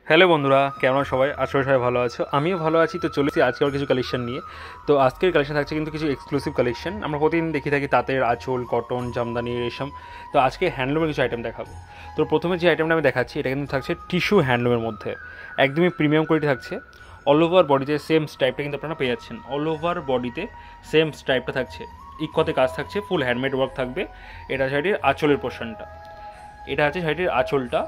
Hello বন্ধুরা, কেমন সবাই? আশা করি সবাই ভালো আছো, আমিও ভালো আছি। তো চলেছি আজকে আর কিছু কালেকশন নিয়ে। তো আজকের কালেকশন থাকছে কিন্তু কিছু এক্সক্লুসিভ কালেকশন। আমরা প্রতিদিন দেখি থাকি তাঁতের আঁচল, কটন, জামদানি, রেশম। তো আজকে হ্যান্ডলুমের কিছু আইটেম দেখাবো। তো প্রথমে যে আইটেমটা আমি দেখাচ্ছি এটা কিন্তু থাকছে টিস্যু হ্যান্ডলুমের মধ্যে, একদমই প্রিমিয়াম কোয়ালিটি থাকছে। অল ওভার বডিতে সেম স্টাইপটা কিন্তু আপনারা পেয়ে যাচ্ছেন। অল ওভার বডিতে সেম স্টাইপটা থাকছে, ইক্কতে কাজ থাকছে, ফুল হ্যান্ডমেড ওয়ার্ক থাকবে। এটা শাড়ির আঁচলের পোর্শনটা, এটা আছে শাড়ির আঁচলটা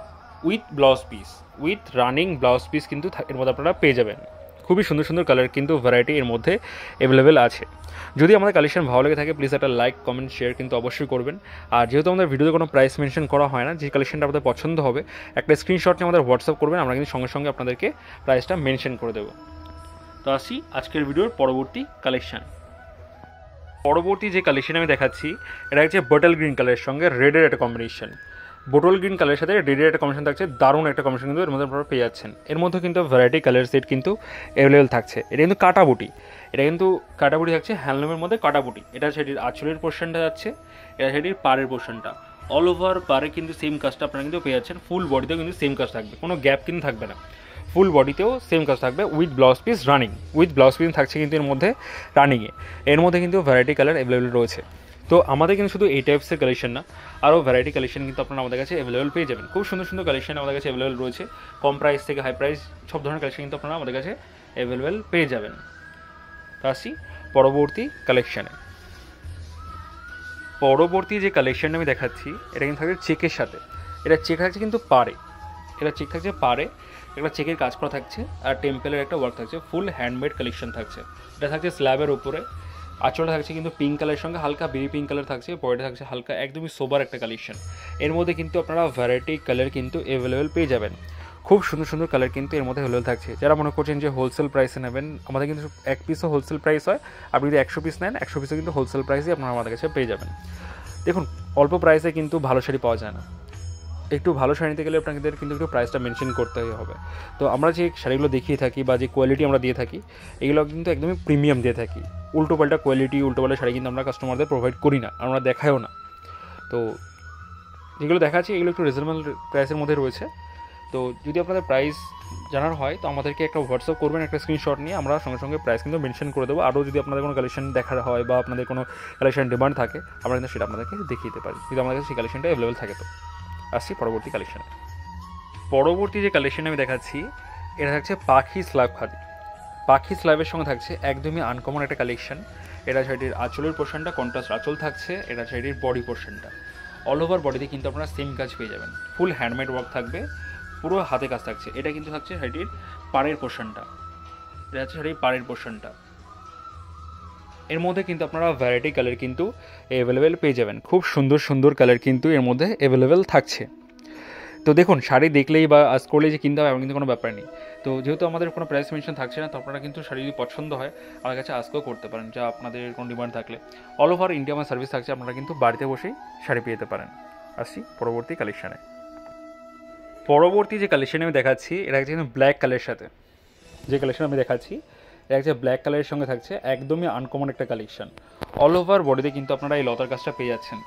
with blouse piece, with running blouse piece কিন্তু এর মধ্যে আপনারা পেয়ে যাবেন। খুবই সুন্দর সুন্দর কালার কিন্তু ভ্যারাইটি এর মধ্যে অ্যাভেলেবেল আছে। যদি আমাদের কালেকশন ভালো লেগে থাকে প্লিজ একটা লাইক, কমেন্ট, শেয়ার কিন্তু অবশ্যই করবেন। আর যেহেতু আমাদের ভিডিওতে কোনো প্রাইস মেনশন করা হয় না, যে কালেকশনটা আপনাদের পছন্দ হবে একটা স্ক্রিনশট নিয়ে আমাদের হোয়াটসঅ্যাপ করবেন, আমরা কিন্তু সঙ্গে সঙ্গে আপনাদেরকে প্রাইসটা মেনশন করে দেবো। তো আসি আজকের ভিডিওর পরবর্তী কালেকশন। পরবর্তী যে কালেকশন আমি দেখাচ্ছি এটা হচ্ছে বটল গ্রিন কালারের সঙ্গে রেডের একটা কম্বিনেশন। বোটল গ্রিন কালারের সাথে রেডের একটা কম্বিনেশন থাকছে, দারুণ একটা কম্বিনেশন কিন্তু এর মধ্যে আপনারা পেয়ে যাচ্ছেন। এর মধ্যে কিন্তু ভ্যারাইটি কালার সেট কিন্তু অ্যাভেলেবেল থাকছে। এটা কিন্তু কাটাবুটি, এটা কিন্তু কাটাবুটি থাকছে হ্যান্ডলুমের মধ্যে কাটাবুটি। এটা সেটির আঁচলের পোর্শনটা যাচ্ছে, এটা সেটির পাড়ের পোর্শনটা। অল ওভার পাড়ে কিন্তু সেম কাজটা আপনারা কিন্তু পেয়ে যাচ্ছেন। ফুল বডিতেও কিন্তু সেম কাজ থাকবে, কোনো গ্যাপ কিন্তু থাকবে না। ফুল বডিতেও সেম কাজ থাকবে with blouse piece running, with blouse piece থাকছে কিন্তু এর মধ্যে রানিংয়ে। এর মধ্যে কিন্তু ভ্যারাইটি কালার অ্যাভেলেবেল রয়েছে। তো আমাদের কিন্তু শুধু এই টাইপসের কালেকশন না, আরও ভ্যারাইটি কালেকশন কিন্তু আপনারা আমাদের কাছে অ্যাভেলেবেল পেয়ে যাবেন। খুব সুন্দর সুন্দর কালেকশন আমাদের কাছে অ্যাভেলেবেল রয়েছে, কম প্রাইস থেকে হাই প্রাইস সব ধরনের কালেকশন কিন্তু আপনারা আমাদের কাছে অ্যাভেলেবেল পেয়ে যাবেন। তো আসি পরবর্তী কালেকশানে। পরবর্তী যে কালেকশানটা আমি দেখাচ্ছি এটা কিন্তু থাকছে চেকের সাথে। এটা চেক থাকছে কিন্তু পাড়ে, এটা চেক থাকছে পাড়ে, একটা চেকের কাজ করা থাকছে আর টেম্পেলের একটা ওয়ার্ক থাকছে, ফুল হ্যান্ডমেড কালেকশন থাকছে। এটা থাকছে স্ল্যাবের উপরে। আঁচলটা থাকছে কিন্তু পিঙ্ক কালারের সঙ্গে হালকা বেবি পিঙ্ক কালার থাকছে, বডিটা থাকছে হালকা একদমই সোবার একটা কালেকশন। এর মধ্যে কিন্তু আপনারা ভ্যারাইটি কালার কিন্তু অ্যাভেলেবেল পেয়ে যাবেন। খুব সুন্দর সুন্দর কালার কিন্তু এর মধ্যে অ্যাভেলেবেল থাকছে। যারা মনে করছেন যে হোলসেল প্রাইসে নেবেন, আমাদের কিন্তু এক পিসও হোলসেল প্রাইস হয়। আপনি যদি 100 পিস নেন 100 পিসও কিন্তু হোলসেল প্রাইসে আপনারা আমাদের কাছে পেয়ে যাবেন। দেখুন, অল্প প্রাইসে কিন্তু ভালো শাড়ি পাওয়া যায় না। একটু ভালো শাড়ি নিতে গেলে আপনাদের কিন্তু একটু প্রাইসটা মেনশন করতেই হবে। তো আমরা যে শাড়িগুলো দেখিয়ে থাকি বা যে কোয়ালিটি আমরা দিয়ে থাকি এগুলো কিন্তু একদমই প্রিমিয়াম দিয়ে থাকি। উল্টোপাল্টা কোয়ালিটি, উল্টোপাল্টা শাড়ি কিন্তু আমরা কাস্টমারদের প্রোভাইড করি না, আমরা দেখায়ও না। তো যেগুলো দেখাচ্ছি এগুলো একটু রিজনেবল প্রাইসের মধ্যে রয়েছে। তো যদি আপনাদের প্রাইস জানার হয় তো আমাদেরকে একটা হোয়াটসঅ্যাপ করবেন, একটা স্ক্রিনশট নিয়ে আমরা সঙ্গে সঙ্গে প্রাইস কিন্তু মেনশন করে দেবো। আরও যদি আপনাদের কোনো কালেকশন দেখার হয় বা আপনাদের কোনো কালেকশন ডিমান্ড থাকে আমরা কিন্তু সেটা আপনাদেরকে দেখিয়ে দিতে পারি, যদি আমাদের কাছে সেই কালেকশনটা অ্যাভেলেবেল থাকে। তো আসছি পরবর্তী কালেকশানে। পরবর্তী যে কালেকশন আমি দেখাচ্ছি এটা থাকছে পাখি স্ল্যাব খাদি। পাখি স্ল্যাবের সঙ্গে থাকছে একদমই আনকমন একটা কালেকশন। এটা শাড়ির আঁচলের পোর্শনটা কন্ট্রাস্ট আঁচল থাকছে, এটা শাড়ির বডি পোর্শনটা। অল ওভার বডিতে কিন্তু আপনারা সেম কাজ পেয়ে যাবেন, ফুল হ্যান্ডমেড ওয়ার্ক থাকবে, পুরো হাতে কাজ থাকছে। এটা কিন্তু থাকছে শাড়ির পাড়ের পোর্শনটা, এটা হচ্ছে শাড়ির পাড়ের পোর্শনটা। এর মধ্যে কিন্তু আপনারা ভ্যারাইটি কালার কিন্তু অ্যাভেলেবেল পেয়ে যাবেন। খুব সুন্দর সুন্দর কালার কিন্তু এর মধ্যে অ্যাভেলেবেল থাকছে। তো দেখুন, শাড়ি দেখলেই বা আজ করলেই যে কিনতে হবে এমন কিন্তু কোনো ব্যাপার নেই। তো যেহেতু আমাদের কোনো প্রাইস মেনশন থাকছে না তো আপনারা কিন্তু শাড়ি যদি পছন্দ হয় আমার কাছে আজকেও করতে পারেন, যা আপনাদের কোনো ডিমান্ড থাকলে। অল ওভার ইন্ডিয়া আমার সার্ভিস থাকছে, আপনারা কিন্তু বাড়িতে বসেই শাড়ি পেয়ে যেতে পারেন। আসছি পরবর্তী কালেকশানে। পরবর্তী যে কালেকশানে আমি দেখাচ্ছি এটা হচ্ছে কিন্তু ব্ল্যাক কালারের সাথে। যে কালেকশন আমি দেখাচ্ছি এটা হচ্ছে ব্ল্যাক কালারের সঙ্গে থাকছে একদমই আনকমন একটা কালেকশন। অল ওভার বডিতে কিন্তু আপনারা এই লতার কাজটা পেয়ে যাচ্ছেন,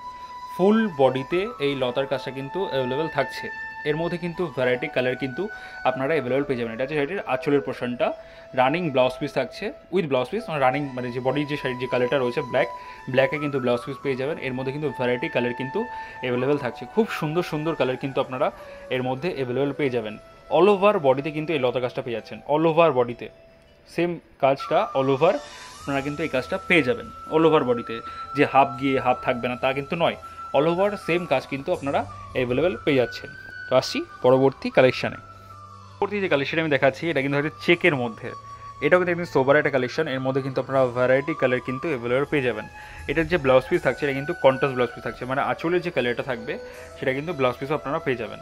ফুল বডিতে এই লতার কাজটা কিন্তু অ্যাভেলেবেল থাকছে। এর মধ্যে কিন্তু ভ্যারাইটি কালার কিন্তু আপনারা অ্যাভেলেবেল পেয়ে যাবেন। এটা হচ্ছে শাড়ির আঁচলের পোর্শনটা, রানিং ব্লাউজ পিস থাকছে, উইথ ব্লাউজ পিস রানিং, মানে যে বডির যে শাড়ির যে কালারটা রয়েছে ব্ল্যাকে কিন্তু ব্লাউজ পিস পেয়ে যাবেন। এর মধ্যে কিন্তু ভ্যারাইটি কালার কিন্তু অ্যাভেলেবেল থাকছে, খুব সুন্দর সুন্দর কালার কিন্তু আপনারা এর মধ্যে অ্যাভেলেবেল পেয়ে যাবেন। অল ওভার বডিতে কিন্তু এই লতা কাজটা পেয়ে যাচ্ছেন, অল ওভার বডিতে সেম কাজটা অল ওভার আপনারা কিন্তু এই কাজটা পেয়ে যাবেন। অল ওভার বডিতে যে হাফ গিয়ে হাফ থাকবে না তা কিন্তু নয়, অল ওভার সেম কাজ কিন্তু আপনারা অ্যাভেলেবেল পেয়ে যাচ্ছেন। তো আসছি পরবর্তী কালেকশানে। পরবর্তী যে কালেকশন আমি দেখাচ্ছি এটা কিন্তু হচ্ছে চেকের মধ্যে। এটাও কিন্তু একদম সোবার একটা কালেকশন, এর মধ্যে কিন্তু আপনারা ভ্যারাইটি কালার কিন্তু অ্যাভেলেবেল পেয়ে যাবেন। এটার যে ব্লাউজ পিস থাকছে এটা কিন্তু কন্ট্রাস্ট ব্লাউজ পিস থাকছে, মানে আঁচলের যে কালারটা থাকবে সেটা কিন্তু ব্লাউজ পিসও আপনারা পেয়ে যাবেন।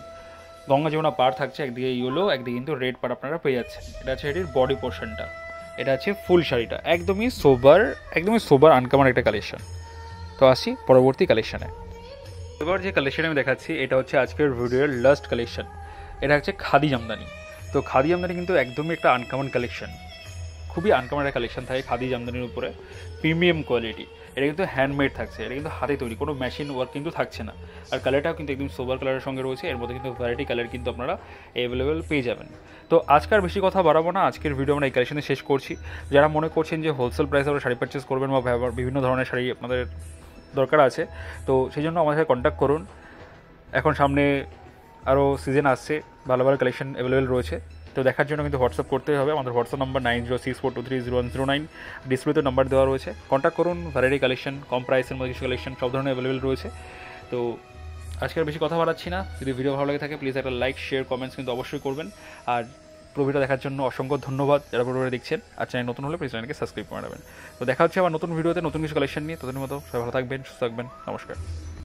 গঙ্গা যমুনা পাড় থাকছে, একদিকে ইয়েলো একদিকে কিন্তু রেড পাড় আপনারা পেয়ে যাচ্ছেন। এটা হচ্ছে এটির বডি পোর্শনটা, এটা হচ্ছে ফুল শাড়িটা, একদমই সোবার আনকমন একটা কালেকশন। তো আসি পরবর্তী কালেকশানে। এবার যে কালেকশন আমি দেখাচ্ছি এটা হচ্ছে আজকের ভিডিওর লাস্ট কালেকশন। এটা হচ্ছে খাদি জামদানি। তো খাদি জামদানি কিন্তু একদমই একটা আনকমন কালেকশন, খুবই আনকমন একটা কালেকশন থাকে খাদি জামদানির উপরে, প্রিমিয়াম কোয়ালিটি। এটা কিন্তু হ্যান্ডমেড থাকছে, এটা কিন্তু হাতে তৈরি, কোনো মেশিন ওয়ার্ক কিন্তু থাকছে না। আর কালারটাও কিন্তু একদম সোবার কালারের সঙ্গে রয়েছে। এর মধ্যে কিন্তু ভ্যারাইটি কালার কিন্তু আপনারা অ্যাভেলেবেল পেয়ে যাবেন। তো আজকার বেশি কথা বাড়াবো না, আজকের ভিডিও আমরা এই কালেকশনে শেষ করছি। যারা মনে করছেন যে হোলসেল প্রাইসে আপনারা শাড়ি পারচেস করবেন বা বিভিন্ন ধরনের শাড়ি আপনাদের দরকার আছে, তো সেই জন্য আমাদের সাথে কন্ট্যাক্ট করুন। এখন সামনে আরও সিজন আসছে, ভালো ভালো কালেকশন অ্যাভেলেবেল রয়েছে। তো দেখার জন্য কিন্তু হোয়াটসঅ্যাপ করতেই হবে। আমাদের হোয়াটসঅ্যাপ নাম্বার 9064230109, ডিসপ্লেতে নাম্বার দেওয়া রয়েছে। কন্ট্যাক্ট করুন। ভ্যারাইটি কালেকশন, কম প্রাইসের মধ্যে কিছু কালেকশন সব ধরনের অ্যাভেলেবেল রয়েছে। তো আজকের বেশি কথা বাড়াচ্ছি না। যদি ভিডিও ভালো লাগে থাকে প্লিজ একটা লাইক, শেয়ার, কমেন্টস কিন্তু অবশ্যই করবেন। আর পুরো ভিডিও দেখার জন্য অসংখ্য ধন্যবাদ যারা পুরো দেখছেন। আর চ্যানেল নতুন হলে প্লিজ চ্যানেলকে সাবস্ক্রাইব করে নেবেন। তো দেখা হচ্ছে আবার নতুন ভিডিওতে নতুন কিছু কালেকশন নিয়ে। ততদিনের মতো সবাই ভালো থাকবেন, সুস্থ থাকবেন। নমস্কার।